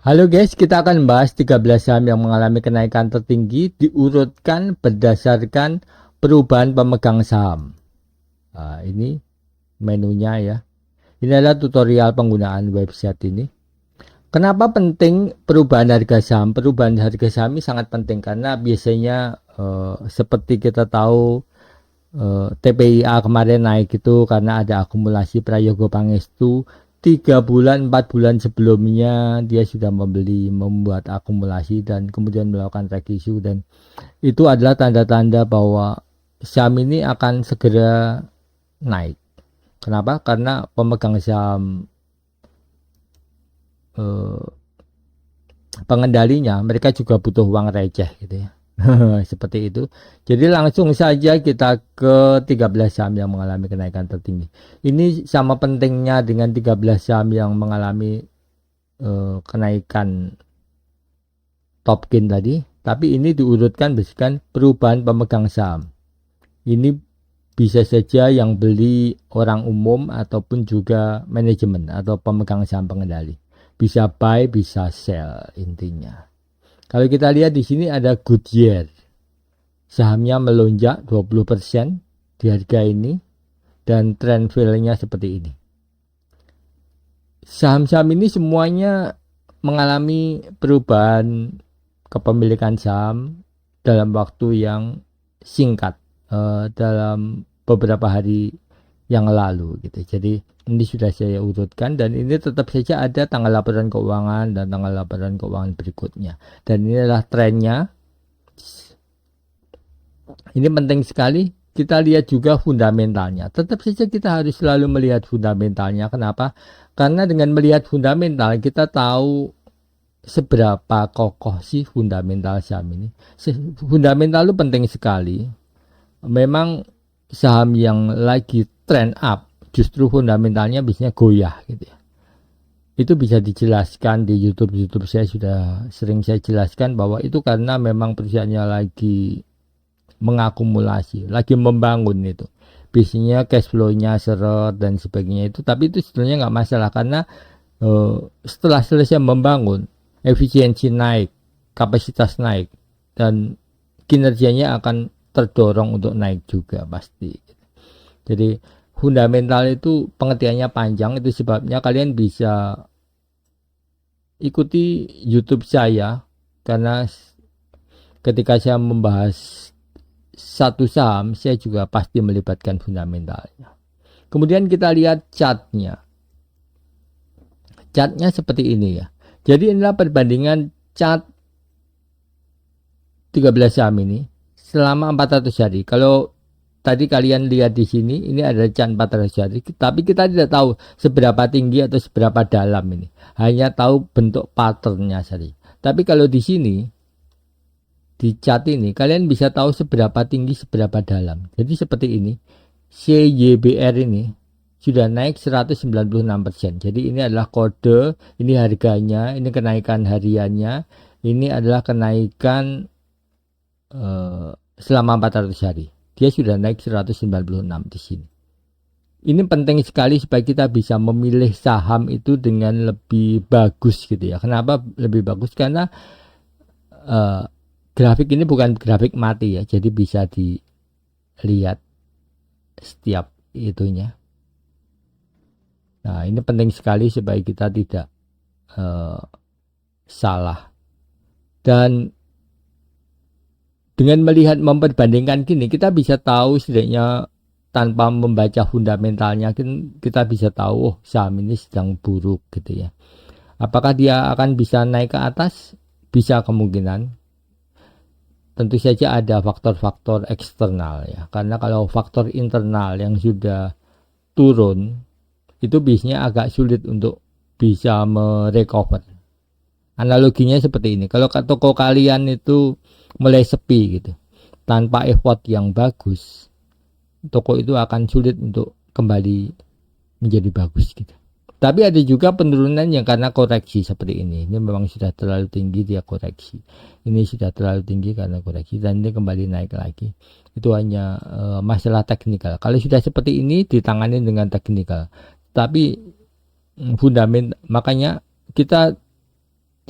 Halo guys, kita akan membahas 13 saham yang mengalami kenaikan tertinggi diurutkan berdasarkan perubahan pemegang saham. Nah, ini menunya ya. Ini adalah tutorial penggunaan website ini. Kenapa penting perubahan harga saham? Perubahan harga saham ini sangat penting karena biasanya seperti kita tahu TPIA kemarin naik itu karena ada akumulasi Prayogo Pangestu. 3 bulan 4 bulan sebelumnya dia sudah membuat akumulasi dan kemudian melakukan reissue, dan itu adalah tanda-tanda bahwa saham ini akan segera naik. Kenapa? Karena pemegang saham pengendalinya mereka juga butuh uang receh gitu ya. Seperti itu. Jadi langsung saja kita ke 13 saham yang mengalami kenaikan tertinggi. Ini sama pentingnya dengan 13 saham yang mengalami kenaikan top gain tadi, tapi ini diurutkan berdasarkan perubahan pemegang saham. Ini bisa saja yang beli orang umum ataupun juga manajemen atau pemegang saham pengendali. Bisa buy, bisa sell intinya. Kalau kita lihat di sini ada Goodyear. Sahamnya melonjak 20% di harga ini dan trend fail-nya seperti ini. Saham-saham ini semuanya mengalami perubahan kepemilikan saham dalam waktu yang singkat, dalam beberapa hari yang lalu gitu. Jadi ini sudah saya urutkan dan ini tetap saja ada tanggal laporan keuangan dan tanggal laporan keuangan berikutnya. Dan ini adalah trennya. Ini penting sekali. Kita lihat juga fundamentalnya. Tetap saja kita harus selalu melihat fundamentalnya. Kenapa? Karena dengan melihat fundamental kita tahu seberapa kokoh sih fundamental saham ini. Fundamental itu penting sekali. Memang saham yang lagi trend up justru fundamentalnya biasanya goyah gitu ya. Itu bisa dijelaskan di YouTube saya sudah sering saya jelaskan bahwa itu karena memang perusahaannya lagi mengakumulasi, lagi membangun itu. Biasanya cash flow-nya seret dan sebagainya itu, tapi itu sebenarnya nggak masalah karena setelah selesai membangun, efisiensi naik, kapasitas naik, dan kinerjanya akan terdorong untuk naik juga pasti. Jadi fundamental itu pengertiannya panjang, itu sebabnya kalian bisa ikuti YouTube saya karena ketika saya membahas satu saham saya juga pasti melibatkan fundamentalnya. Kemudian kita lihat chartnya. Chartnya seperti ini ya. Jadi inilah perbandingan chart 13 saham ini selama 400 hari. Kalau tadi kalian lihat di sini, ini ada chart 400 hari, tapi kita tidak tahu seberapa tinggi atau seberapa dalam ini. Hanya tahu bentuk patternnya saja. Tapi kalau di sini, di chart ini, kalian bisa tahu seberapa tinggi, seberapa dalam. Jadi seperti ini, CYBR ini sudah naik 196%. Jadi ini adalah kode, ini harganya, ini kenaikan hariannya, ini adalah kenaikan selama 400 hari. Dia sudah naik 196 di sini. Ini penting sekali supaya kita bisa memilih saham itu dengan lebih bagus gitu ya. Kenapa lebih bagus? Karena grafik ini bukan grafik mati ya. Jadi bisa dilihat setiap itunya. Nah, ini penting sekali supaya kita tidak salah. Dan dengan melihat memperbandingkan gini, kita bisa tahu setidaknya tanpa membaca fundamentalnya kita bisa tahu oh saham ini sedang buruk gitu ya. Apakah dia akan bisa naik ke atas? Bisa kemungkinan. Tentu saja ada faktor-faktor eksternal ya. Karena kalau faktor internal yang sudah turun itu biasanya agak sulit untuk bisa merecover. Analoginya seperti ini. Kalau toko kalian itu mulai sepi gitu, tanpa effort yang bagus, toko itu akan sulit untuk kembali menjadi bagus gitu. Tapi ada juga penurunan yang karena koreksi seperti ini. Ini memang sudah terlalu tinggi, dia koreksi. Ini sudah terlalu tinggi karena koreksi dan ini kembali naik lagi. Itu hanya masalah teknikal. Kalau sudah seperti ini ditangani dengan teknikal. Tapi fundamental, makanya kita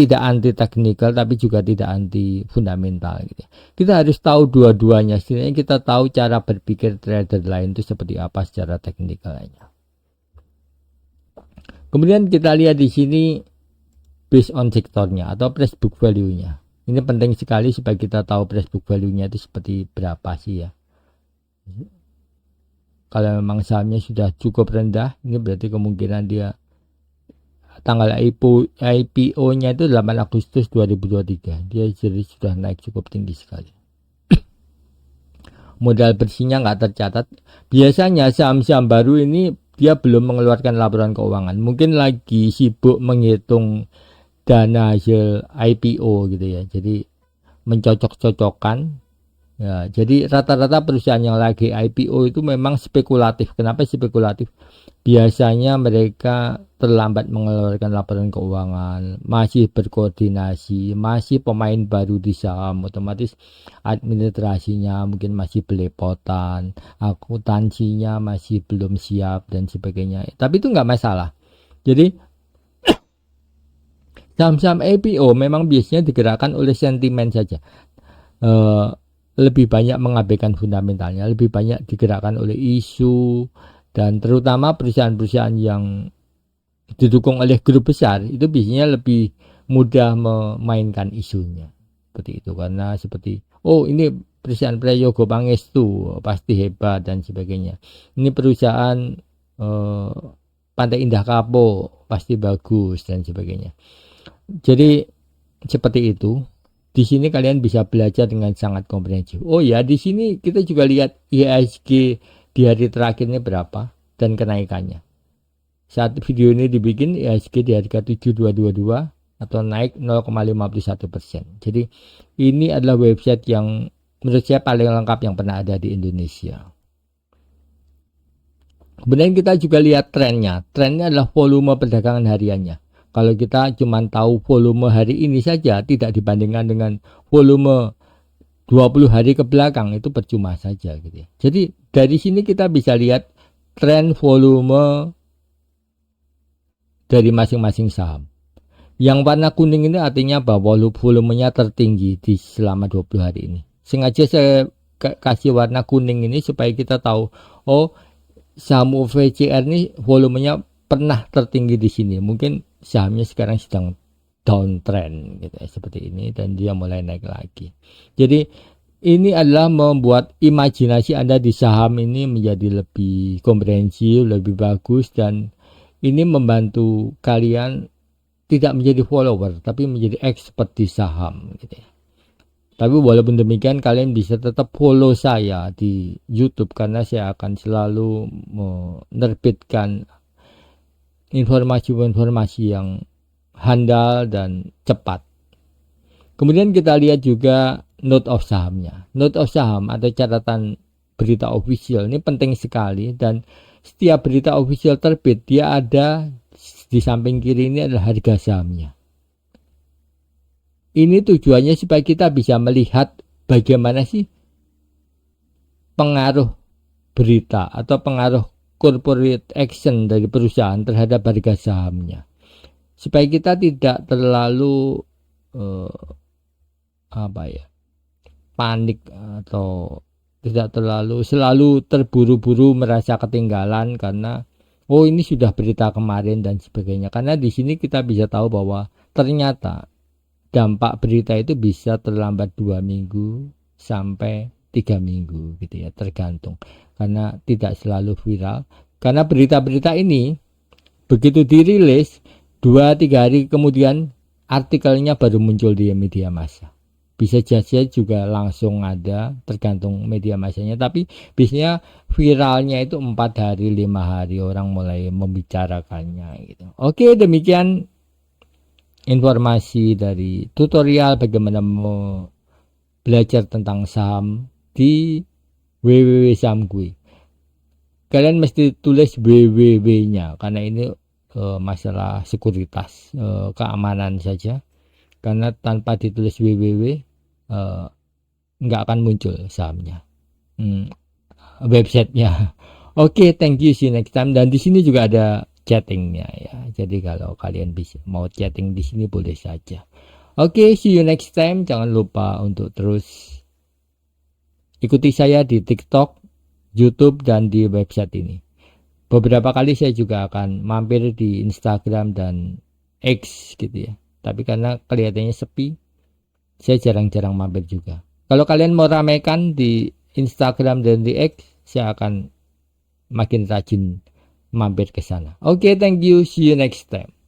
tidak anti teknikal tapi juga tidak anti fundamental gitu. Kita harus tahu dua-duanya, setidaknya kita tahu cara berpikir trader lain itu seperti apa secara teknikalnya. Kemudian kita lihat di sini based on sektornya atau price book value-nya. Ini penting sekali supaya kita tahu price book value-nya itu seperti berapa sih ya. Kalau memang sahamnya sudah cukup rendah, ini berarti kemungkinan dia tanggal IPO-nya itu 8 Agustus 2023. Dia jadi sudah naik cukup tinggi sekali. Modal bersihnya nggak tercatat. Biasanya saham-saham baru ini dia belum mengeluarkan laporan keuangan. Mungkin lagi sibuk menghitung dana hasil IPO gitu ya. Jadi mencocok-cocokkan. Ya, jadi rata-rata perusahaan yang lagi IPO itu memang spekulatif. Kenapa spekulatif? Biasanya mereka terlambat mengeluarkan laporan keuangan, masih berkoordinasi, masih pemain baru di saham, otomatis administrasinya mungkin masih belepotan, akuntansinya masih belum siap dan sebagainya. Tapi itu nggak masalah. Jadi saham-saham IPO memang biasanya digerakkan oleh sentimen saja. Lebih banyak mengabaikan fundamentalnya, lebih banyak digerakkan oleh isu, dan terutama perusahaan-perusahaan yang didukung oleh grup besar itu biasanya lebih mudah memainkan isunya seperti itu, karena seperti ini perusahaan Prayogo Pangestu pasti hebat dan sebagainya, ini perusahaan Pantai Indah Kapuk pasti bagus dan sebagainya. Jadi seperti itu. Di sini kalian bisa belajar dengan sangat komprehensif. Oh ya, di sini kita juga lihat IHSG di hari terakhir ini berapa dan kenaikannya. Saat video ini dibikin, IHSG di harga 7222 atau naik 0,51%. Jadi ini adalah website yang menurut saya paling lengkap yang pernah ada di Indonesia. Kemudian kita juga lihat trennya. Trennya adalah volume perdagangan hariannya. Kalau kita cuma tahu volume hari ini saja, tidak dibandingkan dengan volume 20 hari ke belakang, itu percuma saja gitu ya. Jadi dari sini kita bisa lihat tren volume dari masing-masing saham. Yang warna kuning ini artinya bahwa volumenya tertinggi di selama 20 hari ini. Sengaja saya kasih warna kuning ini supaya kita tahu, saham OVCR ini volumenya pernah tertinggi di sini. Mungkin sahamnya sekarang sedang downtrend gitu ya, seperti ini, dan dia mulai naik lagi. Jadi ini adalah membuat imajinasi Anda di saham ini menjadi lebih komprehensif, lebih bagus, dan ini membantu kalian tidak menjadi follower tapi menjadi expert di saham gitu ya. Tapi walaupun demikian kalian bisa tetap follow saya di YouTube karena saya akan selalu menerbitkan informasi-informasi yang handal dan cepat. Kemudian kita lihat juga note of sahamnya. Note of saham atau catatan berita official ini penting sekali, dan setiap berita official terbit dia ada di samping kiri ini adalah harga sahamnya. Ini tujuannya supaya kita bisa melihat bagaimana sih pengaruh berita atau pengaruh corporate action dari perusahaan terhadap harga sahamnya, supaya kita tidak terlalu panik atau tidak selalu terburu-buru merasa ketinggalan karena ini sudah berita kemarin dan sebagainya. Karena di sini kita bisa tahu bahwa ternyata dampak berita itu bisa terlambat 2 minggu sampai 3 minggu gitu ya, tergantung, karena tidak selalu viral. Karena berita-berita ini begitu dirilis 2-3 hari kemudian artikelnya baru muncul di media massa. Bisa saja juga langsung ada, tergantung media massanya, tapi biasanya viralnya itu 4 hari 5 hari orang mulai membicarakannya gitu. Oke, demikian informasi dari tutorial bagaimana belajar tentang saham di www.sahamkui. Kalian mesti tulis www-nya karena ini masalah sekuritas, keamanan saja. Karena tanpa ditulis www nggak akan muncul sahamnya, websitenya. Oke, thank you, see you next time. Dan di sini juga ada chattingnya ya. Jadi kalau kalian bisa mau chatting di sini boleh saja. Oke, see you next time. Jangan lupa untuk terus ikuti saya di TikTok, YouTube, dan di website ini. Beberapa kali saya juga akan mampir di Instagram dan X gitu ya. Tapi karena kelihatannya sepi, saya jarang-jarang mampir juga. Kalau kalian mau ramaikan di Instagram dan di X, saya akan makin rajin mampir ke sana. Oke, thank you. See you next time.